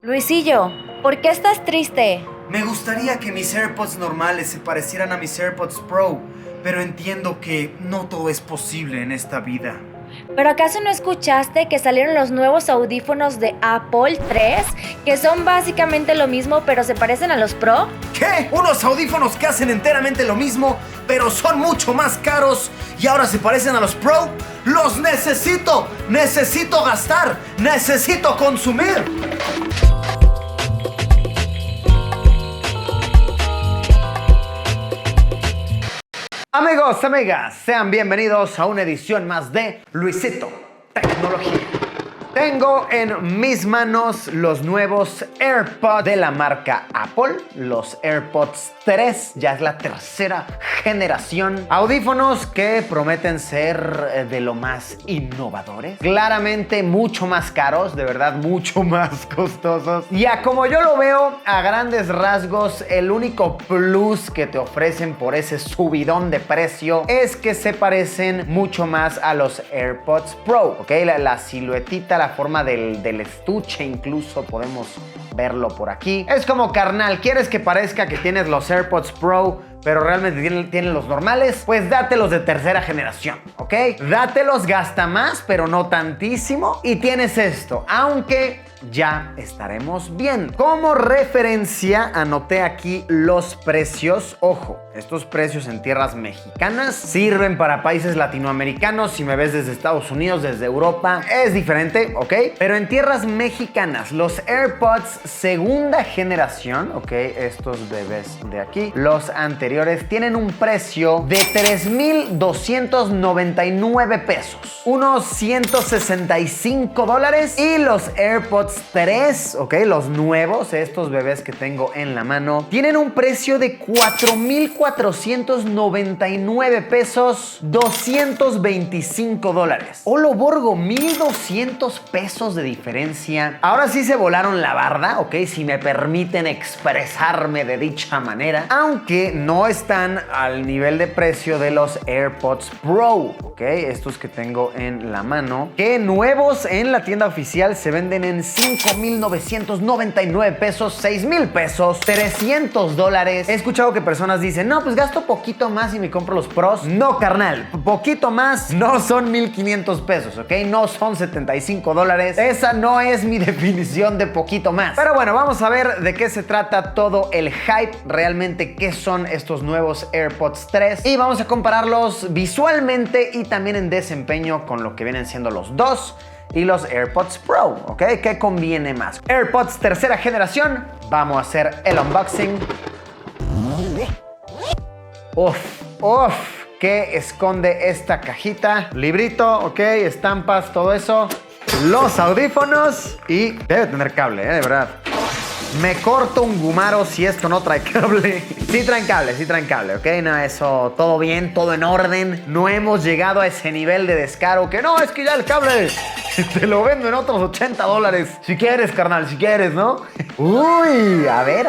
Luisillo, ¿por qué estás triste? Me gustaría que mis AirPods normales se parecieran a mis AirPods Pro, pero entiendo que no todo es posible en esta vida. ¿Pero acaso no escuchaste que salieron los nuevos audífonos de Apple 3? Que son básicamente lo mismo, pero se parecen a los Pro. ¿Qué? ¿Unos audífonos que hacen enteramente lo mismo, pero son mucho más caros y ahora se parecen a los Pro? ¡Los necesito! ¡Necesito gastar! ¡Necesito consumir! Amigos, amigas, sean bienvenidos a una edición más de Luisito Tecnología. Tengo en mis manos los nuevos AirPods de la marca Apple, los AirPods 3, ya es la tercera generación. Audífonos que prometen ser de lo más innovadores, claramente mucho más caros, de verdad mucho más costosos. Y a como yo lo veo, a grandes rasgos, el único plus que te ofrecen por ese subidón de precio es que se parecen mucho más a los AirPods Pro, ¿ok? La siluetita, la forma del estuche incluso podemos verlo por aquí. Es como, carnal, ¿quieres que parezca que tienes los AirPods Pro pero realmente tienen los normales? Pues dátelos de tercera generación, ¿ok? Dátelos, gasta más, pero no tantísimo. Y tienes esto, aunque ya estaremos viendo. Como referencia, anoté aquí los precios. Ojo, estos precios en tierras mexicanas sirven para países latinoamericanos. Si me ves desde Estados Unidos, desde Europa, es diferente, ¿ok? Pero en tierras mexicanas, los AirPods segunda generación, ¿ok? Estos bebés de aquí, los anteriores, tienen un precio de 3,299 pesos, unos $165. Y los AirPods 3, ¿ok? Los nuevos, estos bebés que tengo en la mano, tienen un precio de 4,499 pesos, $225. Olo Borgo, 1,200 pesos de diferencia. Ahora sí se volaron la barda, ¿ok? Si me permiten expresarme de dicha manera. Aunque no están al nivel de precio de los AirPods Pro, ¿ok? Estos que tengo en la mano, que nuevos en la tienda oficial se venden en 5,999 pesos, 6,000 pesos, $300. He escuchado que personas dicen, no, pues gasto poquito más y me compro los Pros. No, carnal, poquito más no son 1,500 pesos, ¿ok? No son $75. Esa no es mi definición de poquito más. Pero bueno, vamos a ver de qué se trata todo el hype, realmente qué son estos nuevos AirPods 3 y vamos a compararlos visualmente y también en desempeño con lo que vienen siendo los 2 y los AirPods Pro, ¿ok? ¿Qué conviene más? AirPods tercera generación, vamos a hacer el unboxing. Uf, ¿qué esconde esta cajita? Librito, ¿ok? Estampas, todo eso. Los audífonos y debe tener cable, de verdad. Me corto un gumaro si esto no trae cable. Sí traen cable, ¿ok? No, eso, todo bien, todo en orden. No hemos llegado a ese nivel de descaro que no, es que ya el cable te lo vendo en otros $80. Si quieres, carnal, si quieres, ¿no? Uy, a ver.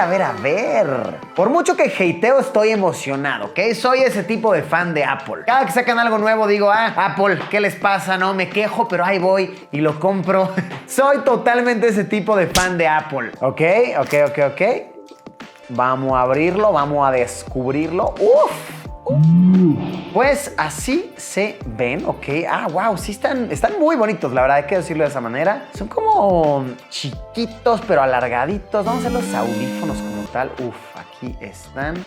Por mucho que hateo, estoy emocionado, ¿ok? Soy ese tipo de fan de Apple. Cada que sacan algo nuevo digo, Apple, ¿qué les pasa? No, me quejo, pero ahí voy y lo compro. Soy totalmente ese tipo de fan de Apple, ¿ok? Ok. Vamos a abrirlo, vamos a descubrirlo. Pues así se ven, ¿ok? Wow, sí están muy bonitos, la verdad, hay que decirlo de esa manera. Son como chiquitos, pero alargaditos. Vamos a ver los audífonos como tal. Aquí están.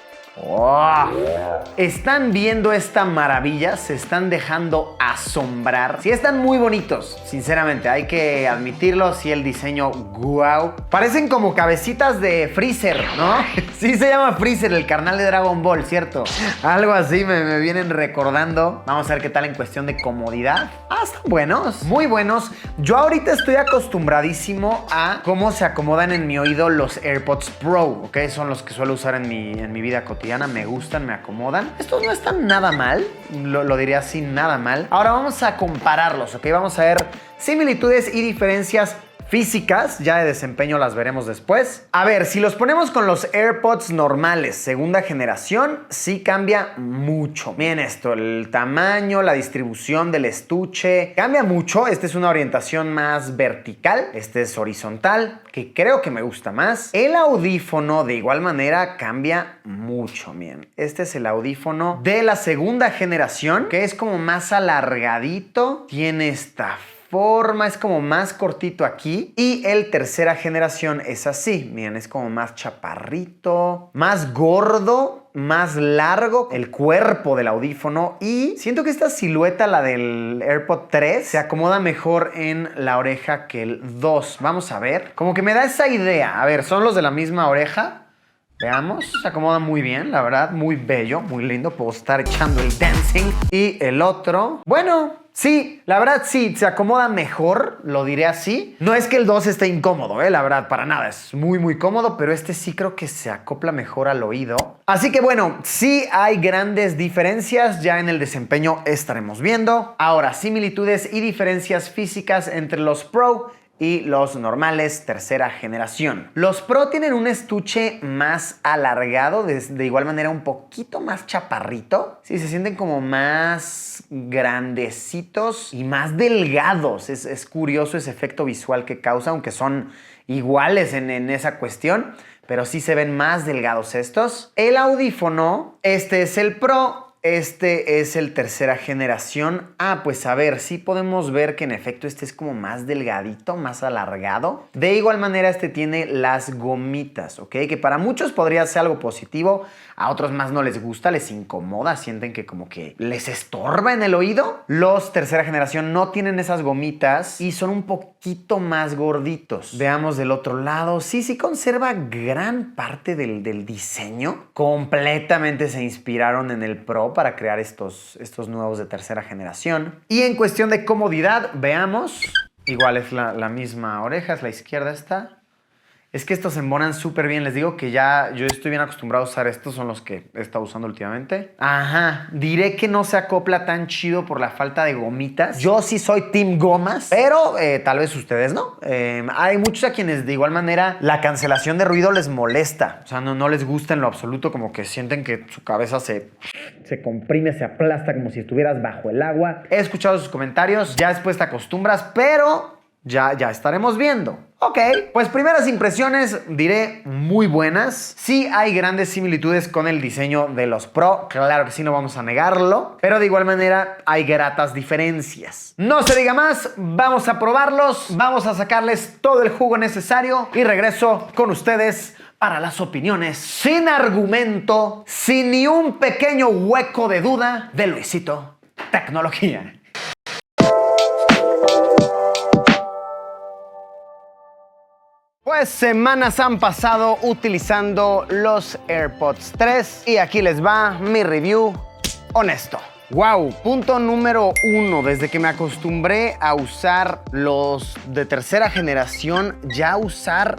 ¿Están viendo esta maravilla? Se están dejando asombrar. Sí, están muy bonitos, sinceramente, hay que admitirlo. Sí, el diseño, wow. Parecen como cabecitas de Freezer, ¿no? Sí, se llama Freezer, el carnal de Dragon Ball, ¿cierto? Algo así me vienen recordando. Vamos a ver qué tal en cuestión de comodidad. Están buenos, muy buenos. Yo ahorita estoy acostumbradísimo a cómo se acomodan en mi oído los AirPods Pro, ¿ok? Son los que suelo usar en mi vida cotidiana. Me gustan, me acomodan. Estos no están nada mal, lo diría así, nada mal. Ahora vamos a compararlos, ¿ok? Vamos a ver similitudes y diferencias físicas, ya de desempeño las veremos después. A ver, si los ponemos con los AirPods normales, segunda generación, sí cambia mucho. Miren esto, el tamaño, la distribución del estuche, cambia mucho. Esta es una orientación más vertical, este es horizontal, que creo que me gusta más. El audífono de igual manera cambia mucho, miren. Este es el audífono de la segunda generación, que es como más alargadito, tiene esta forma, es como más cortito aquí, y el tercera generación es así, miren, es como más chaparrito, más gordo, más largo el cuerpo del audífono, y siento que esta silueta, la del AirPod 3, se acomoda mejor en la oreja que el 2. Vamos a ver, como que me da esa idea. A ver, son los de la misma oreja. Veamos, se acomoda muy bien, la verdad, muy bello, muy lindo. Puedo estar echando el dancing. Y el otro, bueno, sí, la verdad sí, se acomoda mejor, lo diré así. No es que el 2 esté incómodo, la verdad, para nada. Es muy, muy cómodo, pero este sí creo que se acopla mejor al oído. Así que bueno, sí hay grandes diferencias, ya en el desempeño estaremos viendo. Ahora, similitudes y diferencias físicas entre los Pro y los normales tercera generación. Los Pro tienen un estuche más alargado, de igual manera un poquito más chaparrito. Sí, se sienten como más grandecitos y más delgados. Es curioso ese efecto visual que causa, aunque son iguales en esa cuestión, pero sí se ven más delgados estos. El audífono, este es el Pro. Este es el tercera generación. Pues a ver, sí podemos ver que en efecto este es como más delgadito, más alargado. De igual manera este tiene las gomitas, ¿ok? Que para muchos podría ser algo positivo, a otros más no les gusta, les incomoda, sienten que como que les estorba en el oído. Los tercera generación no tienen esas gomitas y son un poquito más gorditos. Veamos del otro lado. Sí conserva gran parte del diseño. Completamente se inspiraron en el Pro para crear estos nuevos de tercera generación. Y en cuestión de comodidad, veamos. Igual es la misma oreja, es la izquierda esta. Es que estos se embonan súper bien. Les digo que ya yo estoy bien acostumbrado a usar estos. Son los que he estado usando últimamente. Ajá. Diré que no se acopla tan chido por la falta de gomitas. Yo sí soy team gomas, pero tal vez ustedes no. Hay muchos a quienes de igual manera la cancelación de ruido les molesta. O sea, no les gusta en lo absoluto. Como que sienten que su cabeza se comprime, se aplasta como si estuvieras bajo el agua. He escuchado sus comentarios. Ya después te acostumbras, pero ya estaremos viendo. Ok, pues primeras impresiones diré muy buenas. Sí hay grandes similitudes con el diseño de los Pro, claro que sí, no vamos a negarlo, pero de igual manera hay gratas diferencias. No se diga más, vamos a probarlos, vamos a sacarles todo el jugo necesario y regreso con ustedes para las opiniones sin argumento, sin ni un pequeño hueco de duda de Luisito Tecnología. Pues semanas han pasado utilizando los AirPods 3 y aquí les va mi review honesto. Wow, punto número 1, desde que me acostumbré a usar los de tercera generación, ya usar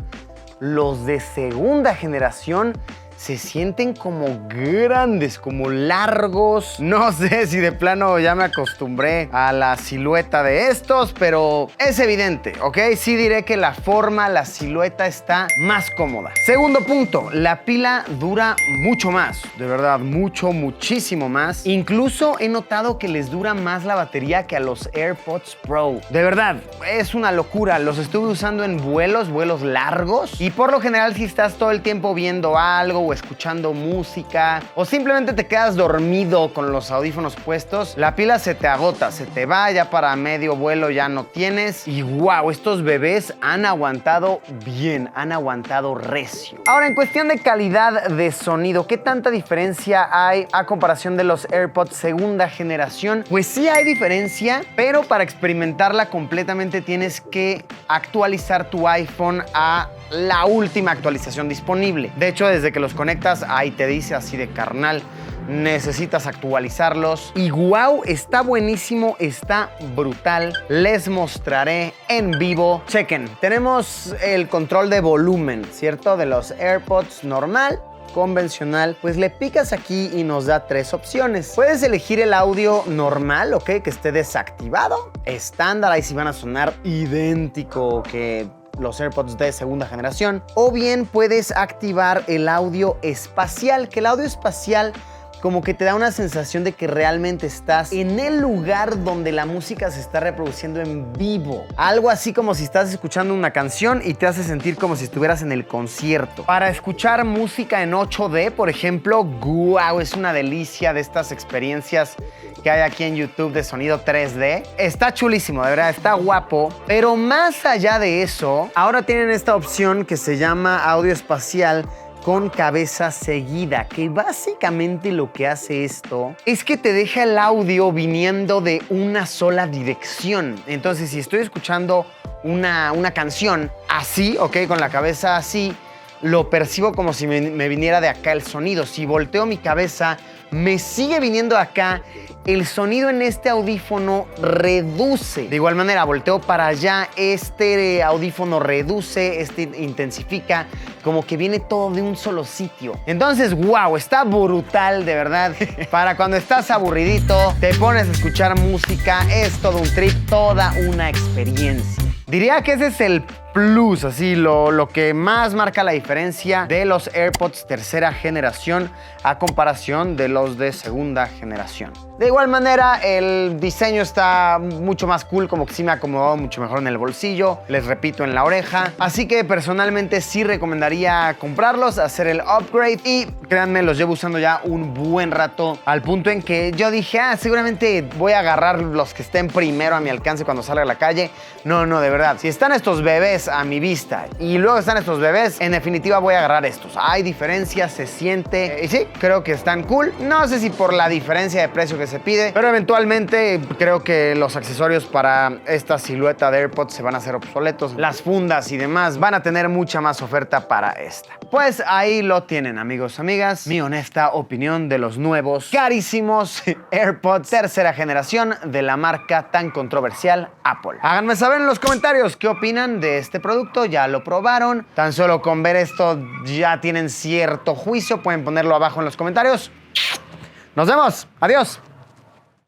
los de segunda generación se sienten como grandes, como largos. No sé si de plano ya me acostumbré a la silueta de estos, pero es evidente, ¿ok? Sí diré que la forma, la silueta está más cómoda. Segundo punto, la pila dura mucho más, de verdad, muchísimo más. Incluso he notado que les dura más la batería que a los AirPods Pro. De verdad, es una locura. Los estuve usando en vuelos largos y por lo general si estás todo el tiempo viendo algo o escuchando música o simplemente te quedas dormido con los audífonos puestos, la pila se te agota, se te va, ya para medio vuelo ya no tienes. Y wow, estos bebés han aguantado bien, han aguantado recio. Ahora, en cuestión de calidad de sonido, ¿qué tanta diferencia hay a comparación de los AirPods segunda generación? Pues sí hay diferencia, pero para experimentarla completamente tienes que actualizar tu iPhone a la última actualización disponible. De hecho, desde que los conectas, ahí te dice así de carnal, necesitas actualizarlos. Y wow, está buenísimo, está brutal. Les mostraré en vivo. Chequen, tenemos el control de volumen, ¿cierto? De los AirPods normal convencional, pues le picas aquí y nos da 3 opciones. Puedes elegir el audio normal, ¿ok? Que esté desactivado, estándar, ahí sí van a sonar idéntico que los AirPods de segunda generación. O bien puedes activar el audio espacial, que el audio espacial como que te da una sensación de que realmente estás en el lugar donde la música se está reproduciendo en vivo. Algo así como si estás escuchando una canción y te hace sentir como si estuvieras en el concierto. Para escuchar música en 8D, por ejemplo, wow, es una delicia de estas experiencias que hay aquí en YouTube de sonido 3D. Está chulísimo, de verdad, está guapo. Pero más allá de eso, ahora tienen esta opción que se llama audio espacial con cabeza seguida, que básicamente lo que hace esto es que te deja el audio viniendo de una sola dirección. Entonces, si estoy escuchando una canción así, ok, con la cabeza así, lo percibo como si me viniera de acá el sonido. Si volteo mi cabeza, me sigue viniendo acá. El sonido en este audífono reduce. De igual manera, volteo para allá, este audífono reduce, este intensifica, como que viene todo de un solo sitio. Entonces, wow, está brutal, de verdad. Para cuando estás aburridito, te pones a escuchar música, es todo un trip, toda una experiencia. Diría que ese es el plus, así, lo que más marca la diferencia de los AirPods tercera generación a comparación de los de segunda generación. De igual manera, el diseño está mucho más cool, como que sí me ha acomodado mucho mejor en el bolsillo, les repito, en la oreja. Así que personalmente sí recomendaría comprarlos, hacer el upgrade y créanme, los llevo usando ya un buen rato, al punto en que yo dije, seguramente voy a agarrar los que estén primero a mi alcance cuando salga a la calle. No, de verdad, si están estos bebés a mi vista y luego están estos bebés, en definitiva voy a agarrar estos. Hay diferencias, se siente y sí, creo que están cool. No sé si por la diferencia de precio que se pide, pero eventualmente creo que los accesorios para esta silueta de AirPods se van a hacer obsoletos. Las fundas y demás van a tener mucha más oferta para esta. Pues ahí lo tienen, amigos, amigas, mi honesta opinión de los nuevos carísimos AirPods tercera generación de la marca tan controversial Apple. Háganme saber en los comentarios qué opinan de este producto. ¿Ya lo probaron? Tan solo con ver esto ya tienen cierto juicio. Pueden ponerlo abajo en los comentarios. Nos vemos. Adiós.